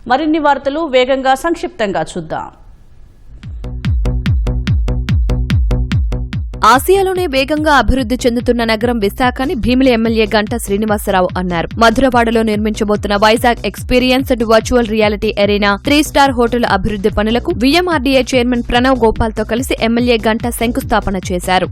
మరిన్ని వార్తలు వేగంగా సంక్షిప్తంగా చూద్దాం. ఆసియాలోనే వేగంగా అభివృద్ది చెందుతున్న నగరం విశాఖ అని భీమిలి ఎమ్మెల్యే గంటా శ్రీనివాసరావు అన్నారు. మధురవాడలో నిర్మించబోతున్న Vizag experience and virtual reality arena 3-స్టార్ హోటల్ అభివృద్ది పనులకు విఎంఆర్డీఏ చైర్మన్ ప్రణవ్ గోపాల్తో కలిసి ఎమ్మెల్యే గంటా శంకుస్థాపన చేశారు.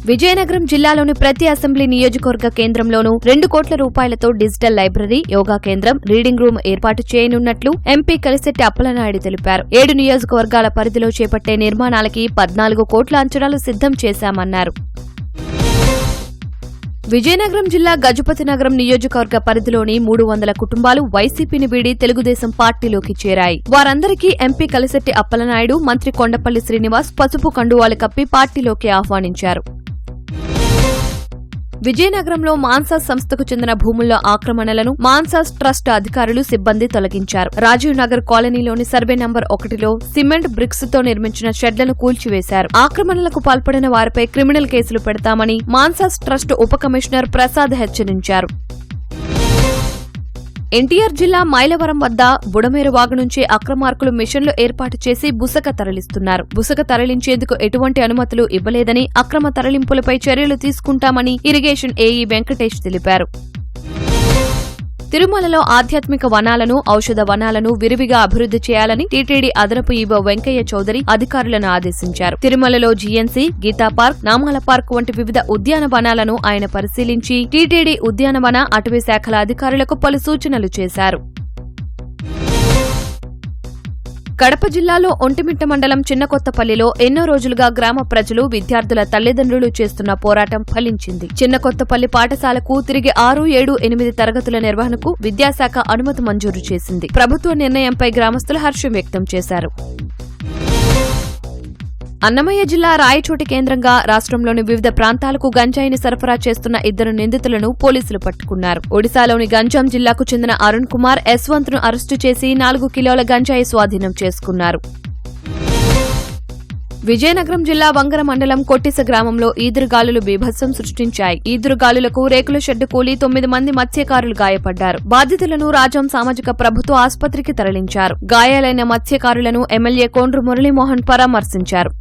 విజయనగరం జిల్లాలోని ప్రతి అసెంబ్లీ నియోజకవర్గ కేంద్రంలోనూ 2 కోట్ల రూపాయలతో డిజిటల్ లైబ్రరీ, యోగా కేంద్రం, రీడింగ్ రూమ్ ఏర్పాటు చేయనున్నట్లు ఎంపీ కలిశెట్టి అప్పలనాయుడు తెలిపారు. 7 నియోజకవర్గాల పరిధిలో చేపట్టే నిర్మాణాలకి 14 కోట్ల అంచనాలు సిద్ధం చేశామన్నారు. విజయనగరం జిల్లా గజపతినగరం నియోజకవర్గ పరిధిలోని 300 కుటుంబాలు వైసీపీని వీడి తెలుగుదేశం పార్టీలోకి చేరాయి. వారందరికీ ఎంపీ కలిశెట్టి అప్పలనాయుడు, మంత్రి కొండపల్లి శ్రీనివాస్ పసుపు కండువాలు కప్పి పార్టీలోకి ఆహ్వానించారు. విజయనగరంలో మాన్సాస్ సంస్థకు చెందిన భూముల్లో ఆక్రమణలను మాన్సాస్ ట్రస్ట్ అధికారులు, సిబ్బంది తొలగించారు. రాజీవ్ నగర్ కాలనీలోని సర్వే నంబర్ 1లో సిమెంట్ బ్రిక్స్ తో నిర్మించిన షెడ్లను కూల్చివేశారు. ఆక్రమణలకు పాల్పడిన వారిపై క్రిమినల్ కేసులు పెడతామని మాన్సాస్ ట్రస్ట్ ఉప కమిషనర్ ప్రసాద్ హెచ్చరించారు. ఎన్టీఆర్ జిల్లా మైలవరం వద్ద బుడమేరు వాగు నుంచి అక్రమార్కులు మిషన్లు ఏర్పాటు చేసి బుసక తరలిస్తున్నారు. బుసక తరలించేందుకు ఎటువంటి అనుమతులు ఇవ్వలేదని, అక్రమ తరలింపులపై చర్యలు తీసుకుంటామని ఇరిగేషన్ ఏఈ వెంకటేష్ తెలిపారు. తిరుమలలో ఆధ్యాత్మిక వనాలను, ఔషధ వనాలను విరివిగా అభివృద్ది చేయాలని టీటీడీ అదనపు ఈవో వెంకయ్య చౌదరి అధికారులను ఆదేశించారు. తిరుమలలో జీఎన్సీ, గీతా పార్క్, నామాల పార్క్ వంటి వివిధ ఉద్యానవనాలను ఆయన పరిశీలించి టీటీడీ ఉద్యానవన, అటవీ శాఖల అధికారులకు పలు సూచనలు చేశారు. కడప జిల్లాలో ఒంటిమిట్ట మండలం చిన్నకొత్తపల్లిలో ఎన్నో రోజులుగా గ్రామ ప్రజలు, విద్యార్థుల తల్లిదండ్రులు చేస్తున్న పోరాటం ఫలించింది. చిన్నకొత్తపల్లి పాఠశాలకు తిరిగి 6, 7, 8 తరగతుల నిర్వహణకు విద్యాశాఖ అనుమతి మంజూరు చేసింది. ప్రభుత్వ నిర్ణయంపై గ్రామస్తులు హర్షం వ్యక్తం చేశారు. అన్నమయ్య జిల్లా రాయచోటి కేంద్రంగా రాష్ట్రంలోని వివిధ ప్రాంతాలకు గంజాయిని సరఫరా చేస్తున్న 2 నిందితులను పోలీసులు పట్టుకున్నారు. ఒడిశాలోని గంజాం జిల్లాకు చెందిన అరుణ్ కుమార్, యశ్వంత్ ను అరెస్టు చేసి 4 కిలోల గంజాయి స్వాధీనం చేసుకున్నారు. విజయనగరం జిల్లా వంగర మండలం కొట్టిస గ్రామంలో ఈదురుగాలులు బీభత్సం సృష్టించాయి. ఈదురుగాలులకు రేకుల షెడ్డు కూలి 9 మంది మత్స్యకారులు గాయపడ్డారు. బాధితులను రాజాం సామాజిక ప్రభుత్వ ఆసుపత్రికి తరలించారు. గాయాలైన మత్స్యకారులను ఎమ్మెల్యే కోండ్రు మురళీమోహన్ పరామర్శించారు.